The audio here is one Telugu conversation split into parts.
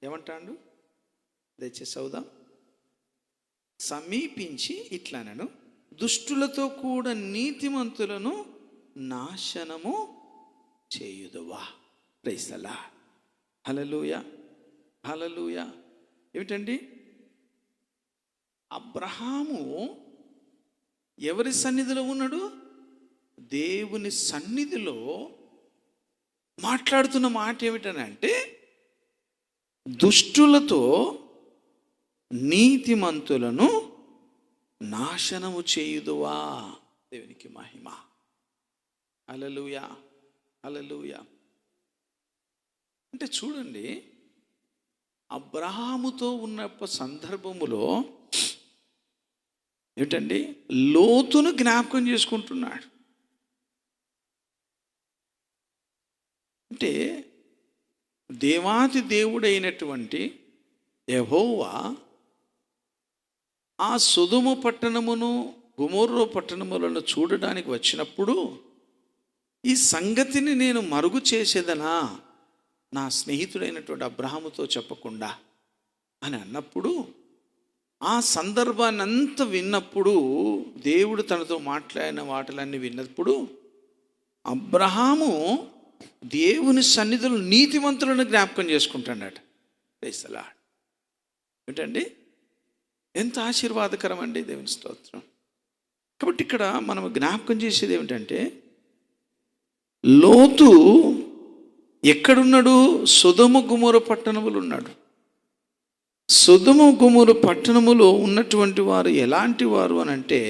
ఏమంటాడు? దయచేసి చదువుదాం. సమీపించి ఇట్లనను, దుష్టులతో కూడా నీతిమంతులను నాశనము చేయుదువా. Praise the lord. Hallelujah, hallelujah. ఏమిటండి? అబ్రహాము ఎవరి సన్నిధిలో ఉన్నాడు? దేవుని సన్నిధిలో మాట్లాడుతున్న మాట ఏమిటనంటే, దుష్టులతో నీతిమంతులను నాశనము చేయుదువా. దేవునికి మహిమ. హల్లెలూయా, హల్లెలూయా. అంటే చూడండి, అబ్రహాముతో ఉన్న సందర్భములో ఏమిటండి, లోతును జ్ఞాపకం చేసుకుంటున్నాడు. అంటే దేవాతి దేవుడైనటువంటి యెహోవా ఆ సొదొమ పట్టణమును గొమొర్రా పట్టణములను చూడడానికి వచ్చినప్పుడు, ఈ సంగతిని నేను మరుగు చేసేదనా నా స్నేహితుడైనటువంటి అబ్రహాముతో చెప్పకుండా అని అన్నప్పుడు, ఆ సందర్భాన్ని అంతా విన్నప్పుడు, దేవుడు తనతో మాట్లాడిన వాటిలన్నీ విన్నప్పుడు, అబ్రహాము దేవుని సన్నిధిలో నీతిమంతులను జ్ఞాపకం చేసుకుంటాడట. Praise the lord. ఏంటండి, ఎంత ఆశీర్వాదకరం అండి, దేవుని స్తోత్రం. కాబట్టి ఇక్కడ మనం జ్ఞాపకం చేసేది ఏమిటంటే, లోతు ఎక్కడున్నాడు? సొదొమ గొమొర్రా పట్టణములు ఉన్నాడు. సొదొమ గొమొర్రా పట్టణములో ఉన్నటువంటి వారు ఎలాంటి వారు అని అంటే,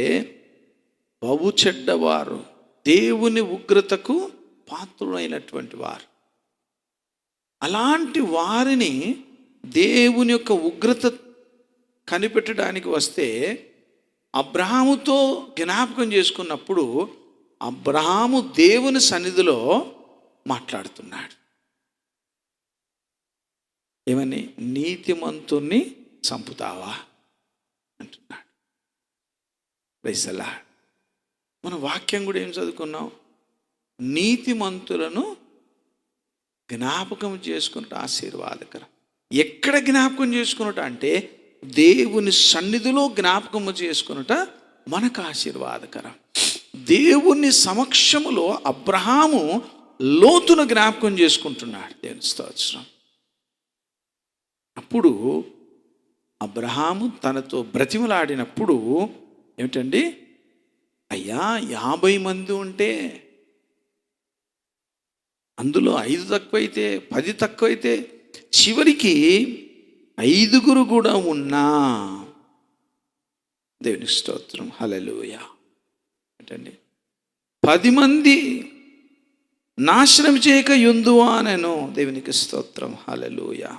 బహు చెడ్డవారు, దేవుని ఉగ్రతకు పాత్రులైనటువంటి వారు. అలాంటి వారిని దేవుని యొక్క ఉగ్రత కనిపెట్టడానికి వస్తే అబ్రహాముతో జ్ఞాపకం చేసుకున్నప్పుడు, అబ్రహాము దేవుని సన్నిధిలో మాట్లాడుతున్నాడు. ఏమని? నీతిమంతుణ్ణి చంపుతావా అంటున్నాడు. Praise the Lord. మన వాక్యం కూడా ఏం చదువుకున్నాం? నీతిమంతులను జ్ఞాపకం చేసుకున్నట ఆశీర్వాదకరం. ఎక్కడ జ్ఞాపకం చేసుకున్నట అంటే, దేవుని సన్నిధిలో జ్ఞాపకము చేసుకున్నట మనకు ఆశీర్వాదకరం. దేవుని సమక్షములో అబ్రహాము లోతును జ్ఞాపకం చేసుకుంటున్నాడు. దేవుని స్తోత్రం. అప్పుడు అబ్రహాము తనతో బ్రతిమలాడినప్పుడు ఏమిటండి, అయ్యా 50 మంది ఉంటే, అందులో 5 తక్కువైతే, 10 తక్కువైతే, చివరికి 5 కూడా ఉన్నా, దేవుని స్తోత్రం, హల్లెలూయా. ఏంటండి, 10 మంది నాశనం చేయక యుందువా నేను. దేవునికి స్తోత్రం, హల్లెలూయా.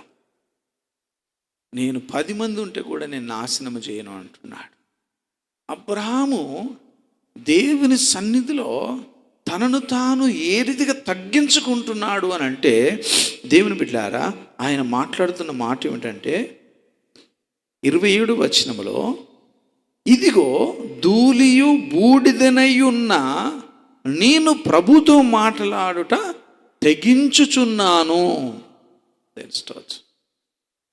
నేను 10 మంది ఉంటే కూడా నేను నాశనం చేయను అంటున్నాడు. అబ్రహాము దేవుని సన్నిధిలో తనను తాను ఏ రీతిగా తగ్గించుకుంటున్నాడు అని అంటే, దేవుని బిడ్డలారా, ఆయన మాట్లాడుతున్న మాట ఏమిటంటే 27వ వచనములో, ఇదిగో ధూళియు బూడిదనయున్న నేను ప్రభుతో మాట్లాడుట తెగించుచున్నాను. తెలుసుకోవచ్చు.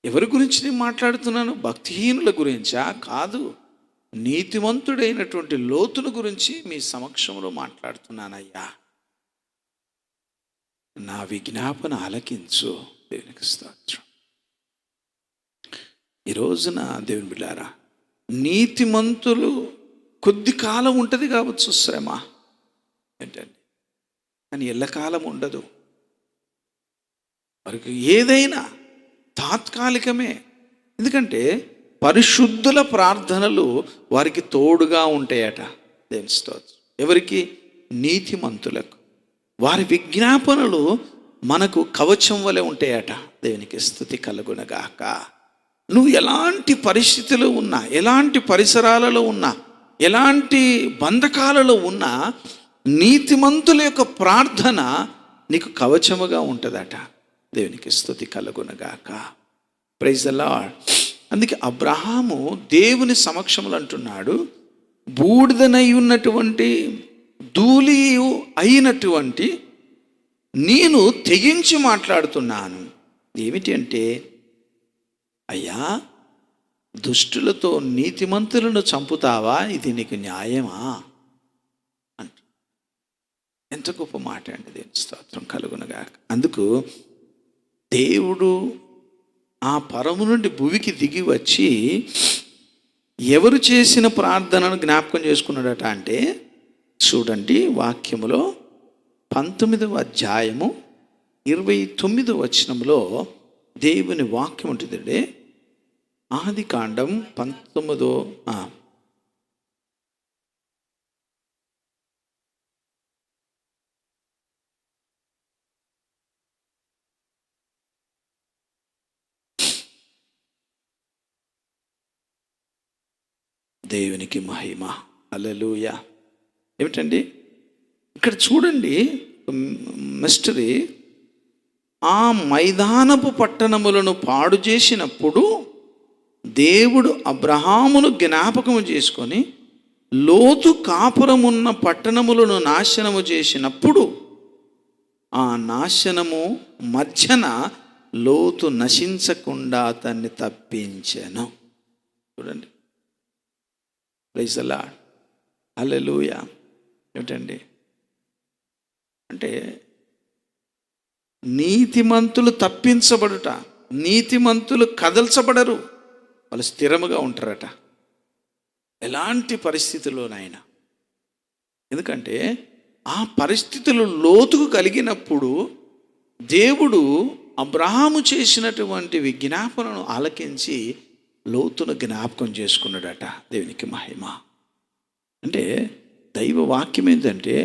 ఎవరి గురించి నేను మాట్లాడుతున్నాను? భక్తిహీనుల గురించా? కాదు, నీతిమంతుడైనటువంటి లోతును గురించి మీ సమక్షంలో మాట్లాడుతున్నానయ్యా. నా విజ్ఞాపన ఆలకించు. దేవునికి స్తోత్రం. ఈ రోజున దేవుని బిడ్డారా, నీతిమంతులు కొద్ది కాలం ఉంటుంది కావచ్చు శ్రమ, ఏంటండి, కానీ ఎల్లకాలం ఉండదు. వారికి ఏదైనా తాత్కాలికమే. ఎందుకంటే పరిశుద్ధుల ప్రార్థనలు వారికి తోడుగా ఉంటాయట. దేవుని స్తోత్రం. ఎవరికి? నీతిమంతులకు. వారి విజ్ఞాపనలు మనకు కవచం వలె ఉంటాయట. దేవునికి స్తుతి కలుగునగాక. నువ్వు ఎలాంటి పరిస్థితులు ఉన్నా, ఎలాంటి పరిసరాలలో ఉన్నా, ఎలాంటి బంధకాలలో ఉన్నా, నీతిమంతుల యొక్క ప్రార్థన నీకు కవచముగా ఉంటుందట. దేవునికి స్తుతి కలుగునగాక. Praise the lord. అందుకే అబ్రహాము దేవుని సమక్షంలో అంటున్నాడు, బూడిదనై ఉన్నటువంటి, ధూళి అయినటువంటి నేను తెగించి మాట్లాడుతున్నాను. ఏమిటి అంటే, అయ్యా, దుష్టులతో నీతిమంతులను చంపుతావా? ఇది నీకు న్యాయమా అంట. ఎంత గొప్ప మాట అండి. దేవుని స్తోత్రం కలుగునుగా. అందుకు దేవుడు ఆ పరము నుండి భూమికి దిగి వచ్చి ఎవరు చేసిన ప్రార్థనను జ్ఞాపకం చేసుకున్నాడట అంటే, చూడండి వాక్యములో 19వ అధ్యాయము 29వ వచనంలో దేవుని వాక్యం ఉంటుందండి. ఆది కాండం 19 దేవునికి మహిమ. హల్లెలూయా. ఏమిటండి ఇక్కడ చూడండి మిస్టరీ. ఆ మైదానపు పట్టణములను పాడు చేసినప్పుడు దేవుడు అబ్రహామును జ్ఞాపకము చేసుకొని లోతు కాపురమున్న పట్టణములను నాశనము చేసినప్పుడు ఆ నాశనము మధ్యన లోతు నశించకుండా అతన్ని తప్పించెను. చూడండి. Praise the lord. హల్లెలూయా. ఏమిటండి అంటే నీతిమంతులు తప్పించబడుట, నీతిమంతులు కదల్చబడరు, వాళ్ళు స్థిరముగా ఉంటారట ఎలాంటి పరిస్థితుల్లోనైనా. ఎందుకంటే ఆ పరిస్థితులు లోతుకు కలిగినప్పుడు దేవుడు అబ్రహాము చేసినటువంటి విజ్ఞాపనను ఆలకించి లోతును జ్ఞాపకం చేసుకున్నాడట. దేవునికి మహిమ. అంటే దైవ వాక్యం ఏంటంటే,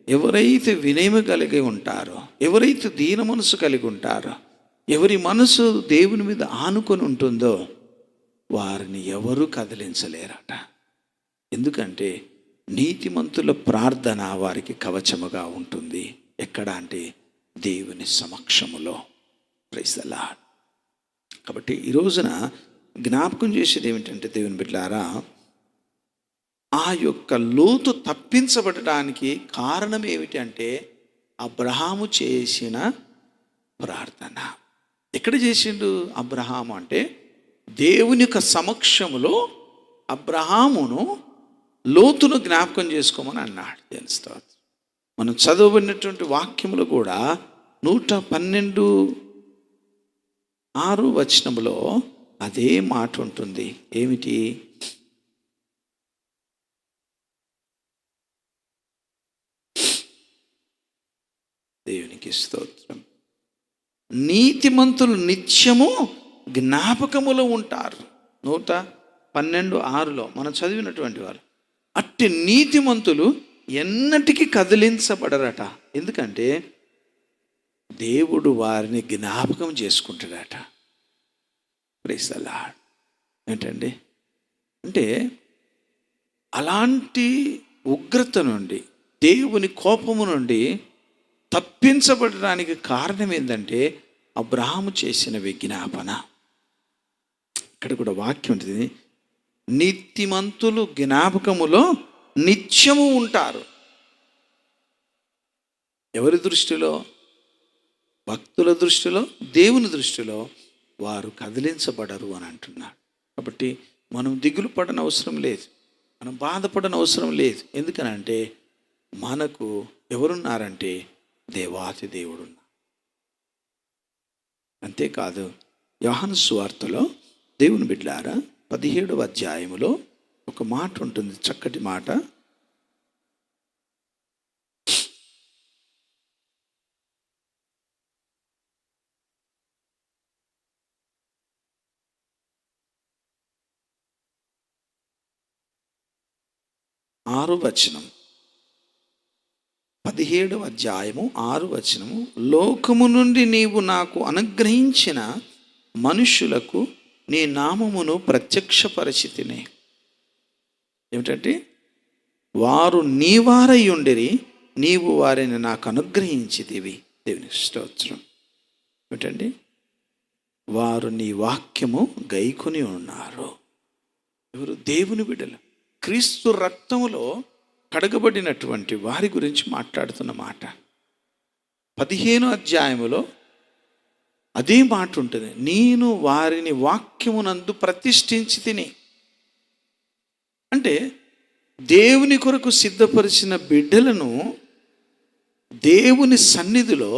ఎవరైతే వినయము కలిగి ఉంటారో, ఎవరైతే దీన మనసు కలిగి ఉంటారో, ఎవరి మనసు దేవుని మీద ఆనుకొని ఉంటుందో వారిని ఎవరు కదిలించలేరట. ఎందుకంటే నీతిమంతుల ప్రార్థన వారికి కవచముగా ఉంటుంది. ఎక్కడ అంటే దేవుని సమక్షములో. Praise the lord. కాబట్టి ఈ రోజున జ్ఞాపకం చేసేది ఏమిటంటే, దేవుని బిడ్డలారా, ఆ యొక్క లోతు తప్పించబడటానికి కారణం ఏమిటి అంటే అబ్రహాము చేసిన ప్రార్థన. ఎక్కడ చేసిండు అబ్రహాము అంటే దేవుని యొక్క సమక్షములో అబ్రహామును లోతును జ్ఞాపకం చేసుకోమని అన్నాడు. తెలుస్తుంది. మనం చదవబడినటువంటి వాక్యములు కూడా 112:6 వచనములో అదే మాట ఉంటుంది. ఏమిటి? దేవునికి స్తోత్రం. నీతిమంతులు నిత్యము జ్ఞాపకములో ఉంటారు. 112:6లో మనం చదివినటువంటి వారు. అట్టి నీతిమంతులు ఎన్నటికీ కదిలించబడరట. ఎందుకంటే దేవుడు వారిని జ్ఞాపకం చేసుకుంటాడట. Praise the lord. ఏంటండి అంటే అలాంటి ఉగ్రత నుండి, దేవుని కోపము నుండి తప్పించబడడానికి కారణం ఏంటంటే అబ్రహాము చేసిన విజ్ఞాపన. ఇక్కడ కూడా వాక్యం ఉంటుంది, నీతిమంతులు జ్ఞాపకములో నిత్యము ఉంటారు. ఎవరి దృష్టిలో? భక్తుల దృష్టిలో, దేవుని దృష్టిలో వారు కదిలించబడరు అని అంటున్నాడు. కాబట్టి మనం దిగులు పడని అవసరం లేదు, మనం బాధపడని అవసరం లేదు. ఎందుకనంటే మనకు ఎవరున్నారంటే దేవాతి దేవుడు. అంతేకాదు, యోహాను సువార్తలో దేవుని బిడ్డలారా 17వ అధ్యాయములో ఒక మాట ఉంటుంది, చక్కటి మాట. ఆరు వచనం, 17వ అధ్యాయము 6వ వచనము. లోకము నుండి నీవు నాకు అనుగ్రహించిన మనుషులకు నీ నామమును ప్రత్యక్షపరిచితిని. ఏమిటంటే వారు నీ వారై ఉండిరి, నీవు వారిని నాకు అనుగ్రహించితివి. దేవుని స్తోత్రం. ఏమిటండి? వారు నీ వాక్యము గైకొని ఉన్నారు. ఎవరు? దేవుని బిడ్డలు, క్రీస్తు రక్తములో కడగబడినటువంటి వారి గురించి మాట్లాడుతున్న మాట. 15వ అధ్యాయములో అదే మాట ఉంటుంది, నేను వారిని వాక్యమునందు ప్రతిష్ఠించి తిని. అంటే దేవుని కొరకు సిద్ధపరిచిన బిడ్డలను దేవుని సన్నిధిలో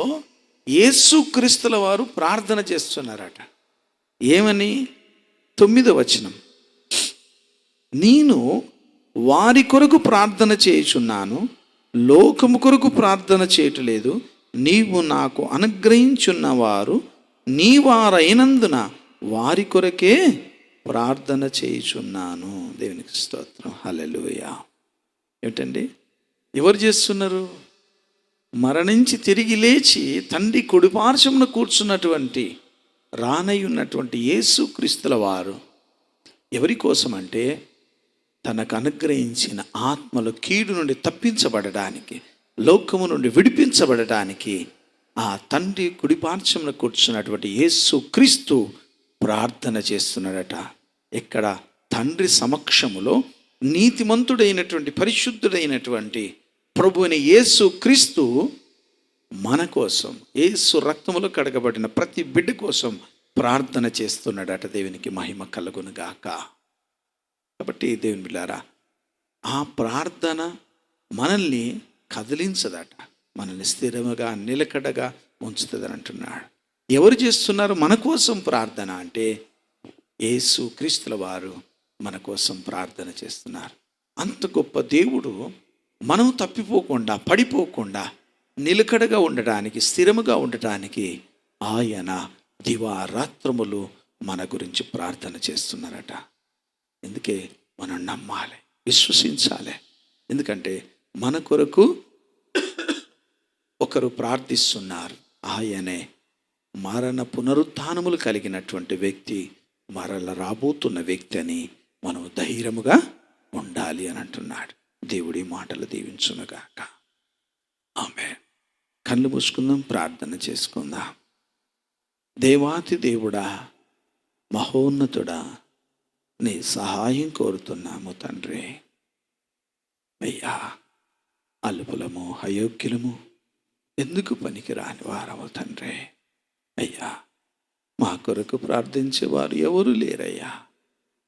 యేసుక్రీస్తుల వారు ప్రార్థన చేస్తున్నారట. ఏమని? 9వ వచనం, నేను వారి కొరకు ప్రార్థన చేయుచున్నాను, లోకము కొరకు ప్రార్థన చేయటలేదు. నీవు నాకు అనుగ్రహించున్న వారు నీ వారైనందున వారి కొరకే ప్రార్థన చేయుచున్నాను. దేవునికి స్తోత్రం, హల్లెలూయా. ఏమిటండి, ఎవరు చేస్తున్నారు? మరణించి తిరిగి లేచి తండ్రి కుడిపార్శ్వమున కూర్చున్నటువంటి రానయ్యున్నటువంటి యేసుక్రీస్తుల వారు ఎవరి కోసం అంటే, తనకు అనుగ్రహించిన ఆత్మలు కీడు నుండి తప్పించబడడానికి, లోకము నుండి విడిపించబడడానికి ఆ తండ్రి కుడిపార్శ్వమున కూర్చున్నటువంటి యేసుక్రీస్తు ప్రార్థన చేస్తున్నాడట. ఎక్కడ? తండ్రి సమక్షములో నీతిమంతుడైనటువంటి పరిశుద్ధుడైనటువంటి ప్రభువైన యేసుక్రీస్తు మన కోసం, యేసు రక్తములో కడగబడిన ప్రతి బిడ్డ కోసం ప్రార్థన చేస్తున్నాడట. దేవునికి మహిమ కలుగును గాక. కాబట్టి దేవుని బిడ్డలారా, ఆ ప్రార్థన మనల్ని కదిలించదట, మనల్ని స్థిరముగా నిలకడగా ఉంచుతుందని అంటున్నాడు. ఎవరు చేస్తున్నారు మన కోసం ప్రార్థన అంటే, యేసుక్రీస్తుల వారు మన కోసం ప్రార్థన చేస్తున్నారు. అంత గొప్ప దేవుడు మనం తప్పిపోకుండా, పడిపోకుండా, నిలకడగా ఉండటానికి, స్థిరముగా ఉండటానికి ఆయన దివారాత్రములు మన గురించి ప్రార్థన చేస్తున్నారట. ఎందుకే? మనం నమ్మాలి, విశ్వసించాలి. ఎందుకంటే మన కొరకు ఒకరు ప్రార్థిస్తున్నారు. ఆయనే మరణ పునరుత్థానములు కలిగినటువంటి వ్యక్తి, మరల రాబోతున్న వ్యక్తి అని మనం ధైర్యముగా ఉండాలి అని అంటున్నాడు. దేవుడి మాటలు దీవించునుగాక. ఆమేన్. కళ్ళు మూసుకుందాం, ప్రార్థన చేసుకుందాం. దేవాతి దేవుడా, మహోన్నతుడా, నీ సహాయం కోరుతున్నాము తండ్రి. అయ్యా, అల్పులము, అయోగ్యులము, ఎందుకు పనికిరాని వారము తండ్రి. అయ్యా, మా కొరకు ప్రార్థించేవారు ఎవరు లేరయ్యా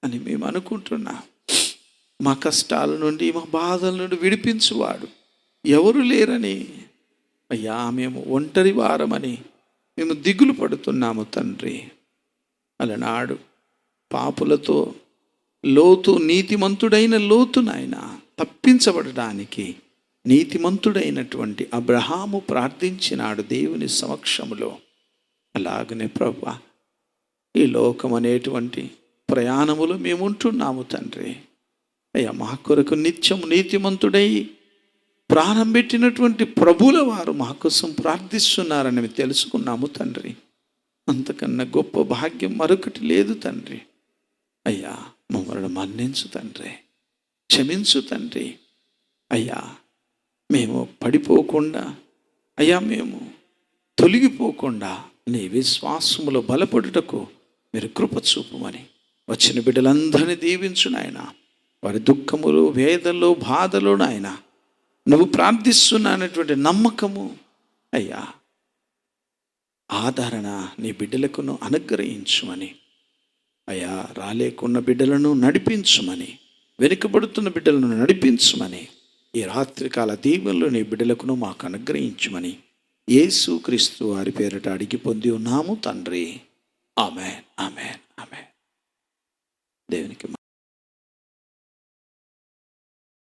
అని మేము అనుకుంటున్నాం. మా కష్టాల నుండి, మా బాధల నుండి విడిపించువాడు ఎవరు లేరని అయ్యా మేము ఒంటరి వారమని మేము దిగులు పడుతున్నాము తండ్రి. అలనాడు పాపులతో లోతు, నీతిమంతుడైన లోతు నాయన తప్పించబడడానికి నీతిమంతుడైనటువంటి అబ్రహాము ప్రార్థించినాడు దేవుని సమక్షములో. అలాగనే ప్రభువా, ఈ లోకం అనేటువంటి ప్రయాణములో మేము ఉంటున్నాము తండ్రి. అయ్యా, మా కొరకు నిత్యం నీతిమంతుడై ప్రాణం పెట్టినటువంటి ప్రభువుల వారు మా కోసం ప్రార్థిస్తున్నారని మేము తెలుసుకున్నాము తండ్రి. అంతకన్నా గొప్ప భాగ్యం మరొకటి లేదు తండ్రి. అయ్యా, మమ్మల్ని మన్నించు తండ్రి, క్షమించు తండ్రి. అయ్యా, మేము పడిపోకుండా, అయ్యా మేము తొలగిపోకుండా నీ విశ్వాసములో బలపడుటకు మీరు కృప చూపుమని వచ్చిన బిడ్డలందరినీ దీవించు నాయన. వారి దుఃఖములు, వేదనలు, బాధలు నాయన నువ్వు ప్రార్థిస్తున్నానటువంటి నమ్మకము అయ్యా, ఆదరణ నీ బిడ్డలకును అనుగ్రహించుమని, అయ్యా రాలేకున్న బిడ్డలను నడిపించుమని, వెనుకబడుతున్న బిడ్డలను నడిపించుమని, ఈ రాత్రికాల దీవెనలు నీ బిడ్డలకును మాకు అనుగ్రహించుమని యేసుక్రీస్తు వారి పేరిట అడిగి పొంది ఉన్నాము తండ్రి. ఆమేన్, ఆమేన్, ఆమేన్. దేవునికి